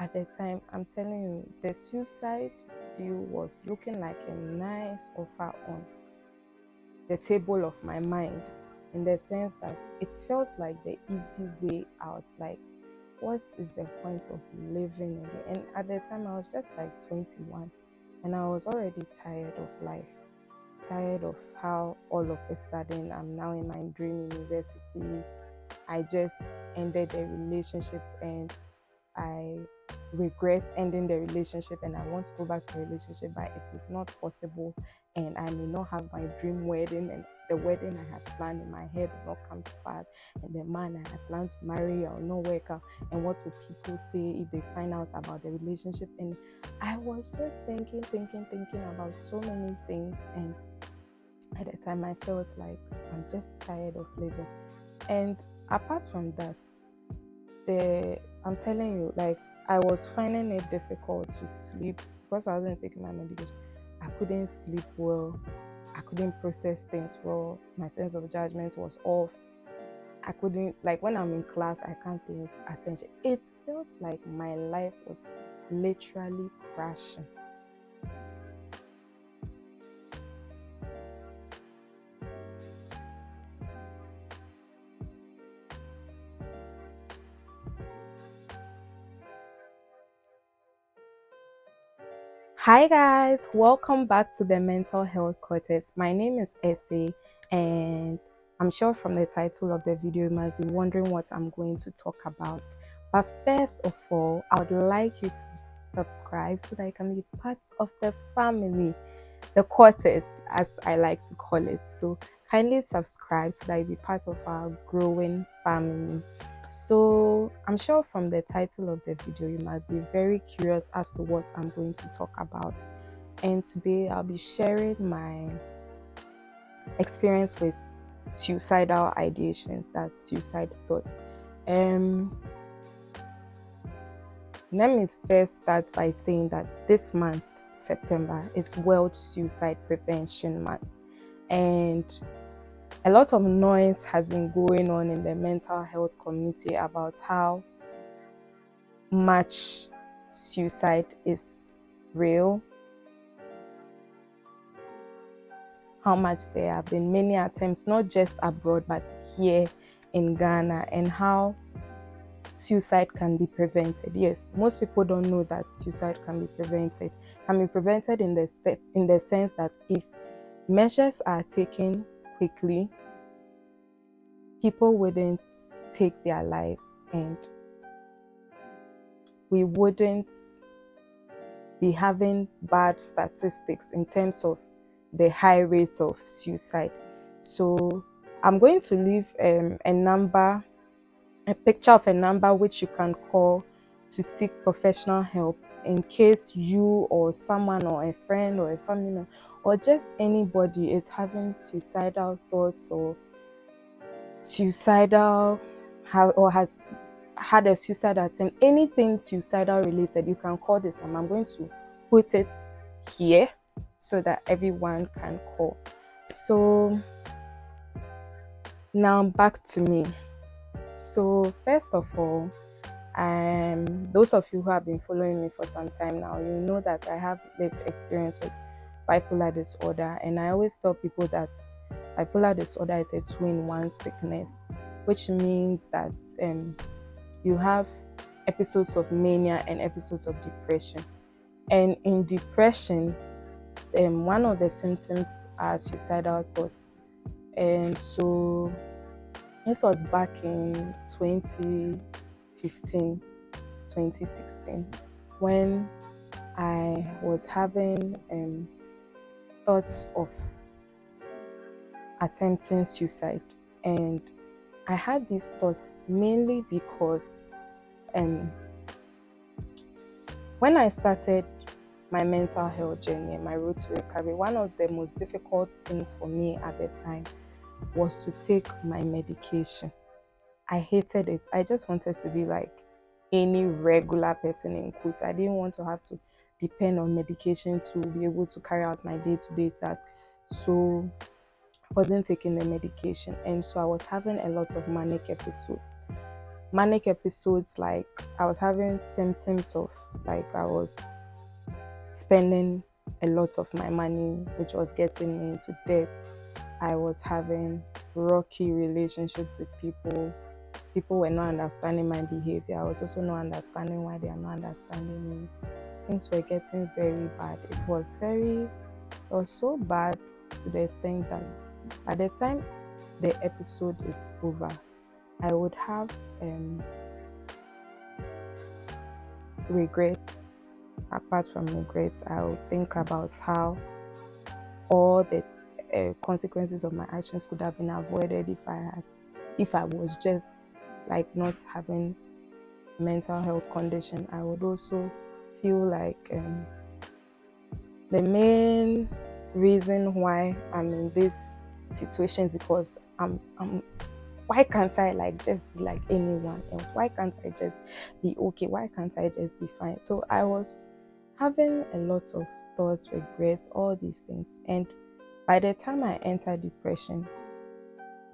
At the time, I'm telling you, the suicide deal was looking like a nice offer on the table of my mind, in the sense that it felt like the easy way out. Like, what is the point of living again? And at the time, I was just like 21, and I was already tired of life, tired of how all of a sudden I'm now in my dream university. I just ended a relationship and I regret ending the relationship, and I want to go back to the relationship, but it is not possible, and I may not have my dream wedding, and the wedding I had planned in my head will not come to pass, and the man I had planned to marry will not work out, and what will people say if they find out about the relationship? And I was just thinking about so many things, and at the time I felt like I'm just tired of living. And apart from that, I'm telling you, like, I was finding it difficult to sleep because I wasn't taking my medication. I couldn't sleep well. I couldn't process things well. My sense of judgment was off. I couldn't, like, when I'm in class, I can't pay attention. It felt like my life was literally crashing. Hi guys, welcome back to the Mental Health Cortex. My name is Essie, and I'm sure from the title of the video you must be wondering what I'm going to talk about. But first of all, I would like you to subscribe so that you can be part of the family, the Cortex as I like to call it. So kindly subscribe so that you be part of our growing family. So I'm sure from the title of the video you must be very curious as to what I'm going to talk about. And today I'll be sharing my experience with suicidal ideations, that's suicide thoughts. Let me first start by saying that this month, September, is World Suicide Prevention Month. And a lot of noise has been going on in the mental health community about how much suicide is real, how much there have been many attempts, not just abroad, but here in Ghana, and how suicide can be prevented. Yes, most people don't know that suicide can be prevented. Can be prevented in the sense that if measures are taken quickly, people wouldn't take their lives, and we wouldn't be having bad statistics in terms of the high rates of suicide. So I'm going to leave a picture of a number which you can call to seek professional help in case you or someone or a friend or a family member or just anybody is having suicidal thoughts or suicidal or has had a suicide attempt, anything suicidal related. You can call this number. I'm going to put it here so that everyone can call. So now back to me. So first of all, those of you who have been following me for some time now, you know that I have lived experience with bipolar disorder, and I always tell people that bipolar disorder is a two-in-one sickness, which means that you have episodes of mania and episodes of depression. And in depression, one of the symptoms are suicidal thoughts. And so this was back in 2015, 2016, when I was having thoughts of attempting suicide. And I had these thoughts mainly because when I started my mental health journey and my road to recovery, one of the most difficult things for me at the time was to take my medication. I hated it. I just wanted to be like any regular person in quotes. I didn't want to have to depend on medication to be able to carry out my day-to-day tasks. So I wasn't taking the medication, and so I was having a lot of manic episodes. manic episodes, like I was having symptoms of like I was spending a lot of my money, which was getting me into debt. I was having rocky relationships with people. People were not understanding my behavior. I was also not understanding why they are not understanding me. Things were getting very bad. It was so bad to the extent that by the time the episode is over, I would have regrets. Apart from regrets, I'll think about how all the consequences of my actions could have been avoided if I was just like not having mental health condition. I would also feel like the main reason why I'm in this situation is because I'm why can't I like just be like anyone else? Why can't I just be okay? Why can't I just be fine? So I was having a lot of thoughts, regrets, all these things. And by the time I enter depression,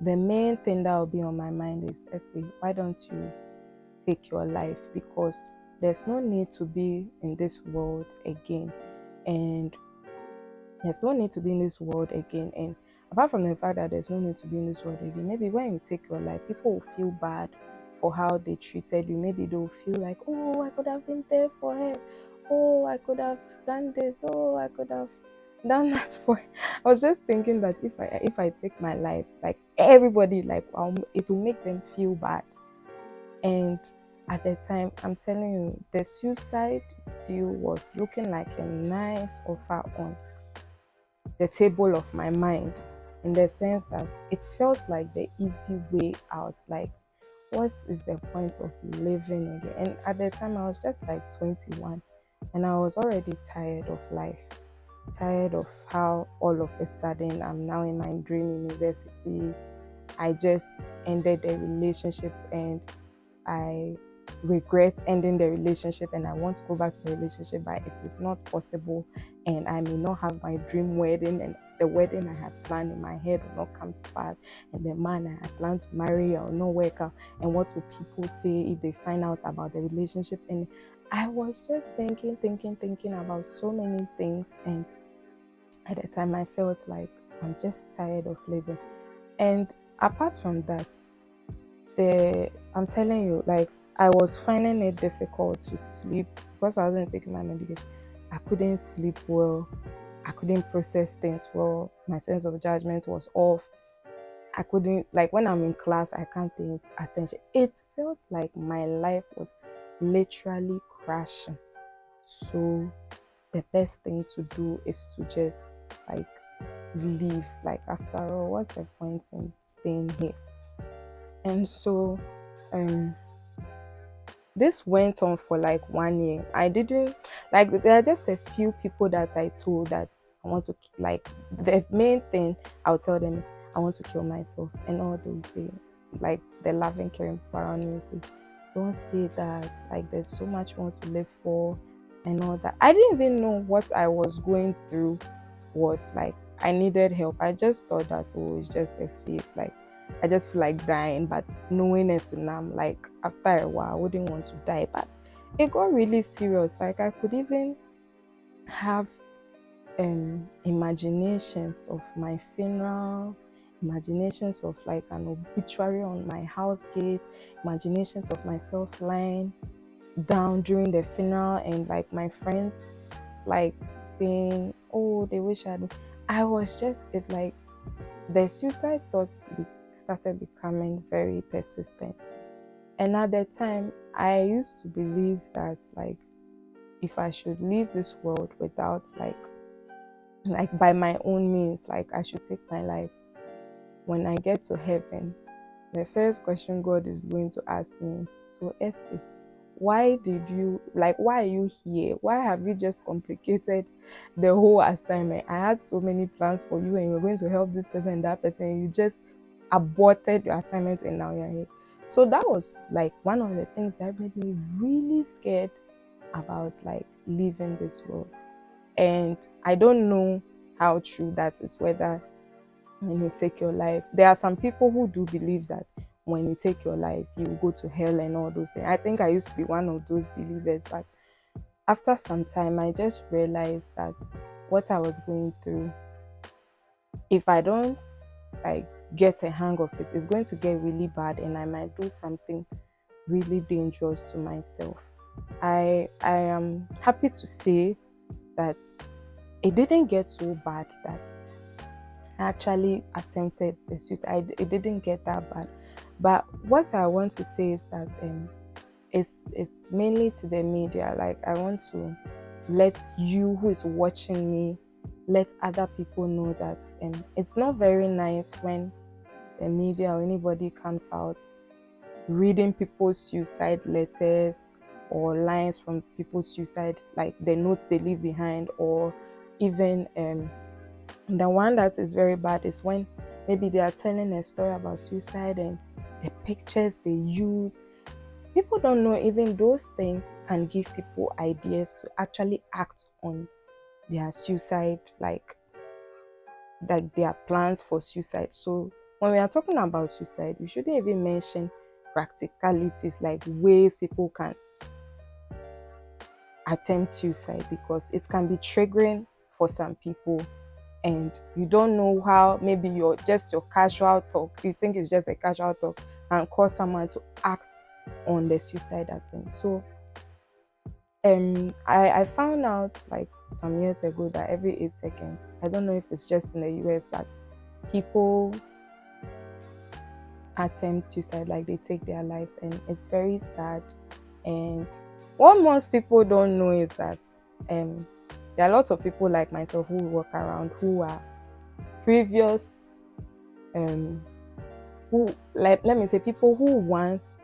the main thing that will be on my mind is, Essie, why don't you take your life? Because there's no need to be in this world again. And there's no need to be in this world again. And apart from the fact that there's no need to be in this world again, maybe when you take your life, people will feel bad for how they treated you. Maybe they'll feel like, oh, I could have been there for her. Oh, I could have done this. Oh, I could have done that for her. I was just thinking that if I take my life, like everybody, like it will make them feel bad. And at the time, I'm telling you, the suicide deal was looking like a nice offer on the table of my mind, in the sense that it felt like the easy way out. Like, what is the point of living again? And at the time, I was just like 21, and I was already tired of life, tired of how all of a sudden I'm now in my dream university. I just ended the relationship and I regret ending the relationship, and I want to go back to the relationship, but it is not possible, and I may not have my dream wedding, and the wedding I had planned in my head will not come to pass, and the man I had planned to marry will not work out, and what will people say if they find out about the relationship? And I was just thinking about so many things, and at the time I felt like I'm just tired of living. And apart from that, I'm telling you, like, I was finding it difficult to sleep because I wasn't taking my medication. I couldn't sleep well. I couldn't process things well. My sense of judgment was off. I couldn't, like, when I'm in class, I can't pay attention. It felt like my life was literally crashing. So the best thing to do is to just like leave. Like, after all, what's the point in staying here? And so um this went on for like 1 year. I didn't like, there are just a few people that I told that I want to, like, the main thing I'll tell them is I want to kill myself, and all they will say, like the loving caring people around me will say, don't say that, like there's so much more to live for and all that. I didn't even know what I was going through was like. I needed help. I just thought that, oh, it's just a phase, like I just feel like dying, but knowing it, and I'm like, after a while, I wouldn't want to die. But it got really serious. Like, I could even have imaginations of my funeral, imaginations of like an obituary on my house gate, imaginations of myself lying down during the funeral, and like my friends like saying, oh, they wish I was just, it's like the suicide thoughts started becoming very persistent. And at that time, I used to believe that, like, if I should leave this world without like by my own means, like I should take my life. When I get to heaven, the first question God is going to ask me is, so Essie, why did you, like, why are you here? Why have you just complicated the whole assignment? I had so many plans for you, and you were going to help this person and that person, and you just aborted your assignment, and now you're here. So that was like one of the things that made me really scared about like leaving this world. And I don't know how true that is, whether when you take your life, there are some people who do believe that when you take your life, you go to hell and all those things. I think I used to be one of those believers, but after some time, I just realized that what I was going through, if I don't like get a hang of it, it's going to get really bad, and I might do something really dangerous to myself. I am happy to say that it didn't get so bad that I actually attempted the suicide. It didn't get that bad. But what I want to say is that it's mainly to the media. Like, I want to let you who is watching me, let other people know that it's not very nice when the media or anybody comes out reading people's suicide letters or lines from people's suicide, like the notes they leave behind, or even the one that is very bad is when maybe they are telling a story about suicide and the pictures they use. People don't know even those things can give people ideas to actually act on their suicide, like their plans for suicide. So when we are talking about suicide, we shouldn't even mention practicalities like ways people can attempt suicide, because it can be triggering for some people, and you don't know how maybe your casual talk, you think it's just a casual talk, and cause someone to act on the suicide attempt. So I found out like some years ago that every 8 seconds, I don't know if it's just in the US, that people attempt suicide, like they take their lives, and it's very sad. And what most people don't know is that there are lots of people like myself who walk around who are previous who, like, let me say, people who once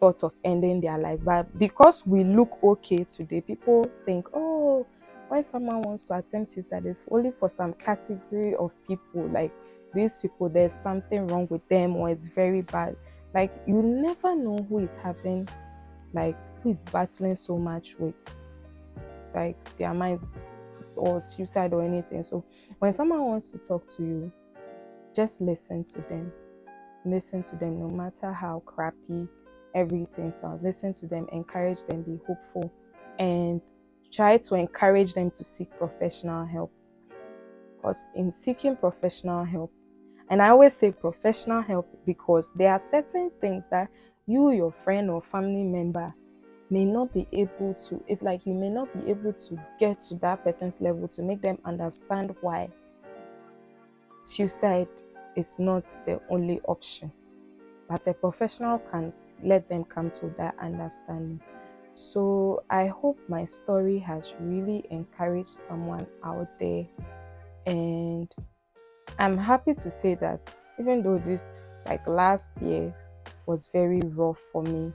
thought of ending their lives, but because we look okay today, people think, oh, when someone wants to attempt suicide, it's only for some category of people, like these people, there's something wrong with them, or it's very bad. Like, you never know who is having, like, who is battling so much with like their mind or suicide or anything. So when someone wants to talk to you, just listen to them. Listen to them, no matter how crappy everything sounds. Listen to them, encourage them, be hopeful, and try to encourage them to seek professional help. Because in seeking professional help, and I always say professional help because there are certain things that you, your friend or family member may not be able to, it's like you may not be able to get to that person's level to make them understand why suicide is not the only option. But a professional can let them come to that understanding. So I hope my story has really encouraged someone out there. And I'm happy to say that even though this, like last year, was very rough for me,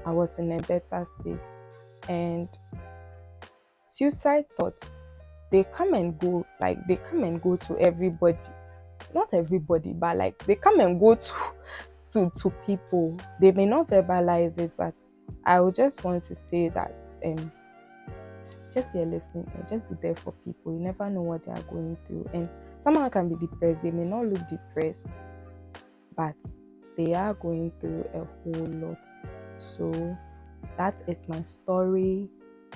I was in a better space. And suicide thoughts, they come and go, like they come and go to everybody. Not everybody, but like they come and go to people. They may not verbalize it, but I would just want to say that just be a listening ear, just be there for people. You never know what they are going through. And someone can be depressed, they may not look depressed, but they are going through a whole lot. So that is my story,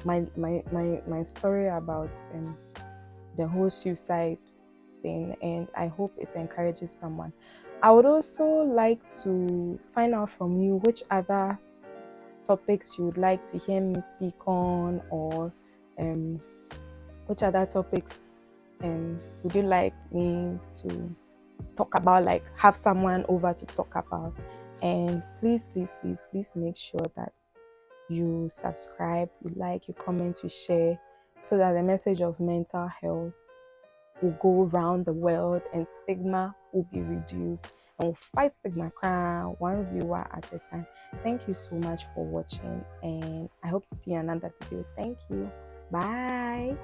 my story about the whole suicide thing, and I hope it encourages someone. I would also like to find out from you which other topics you would like to hear me speak on, or which other topics would you like me to talk about, like have someone over to talk about. And please, please, please, please make sure that you subscribe, you like, you comment, you share, so that the message of mental health will go around the world and stigma will be reduced, and we'll fight stigma crown one viewer at a time. Thank you so much for watching, and I hope to see you in another video. Thank you. Bye.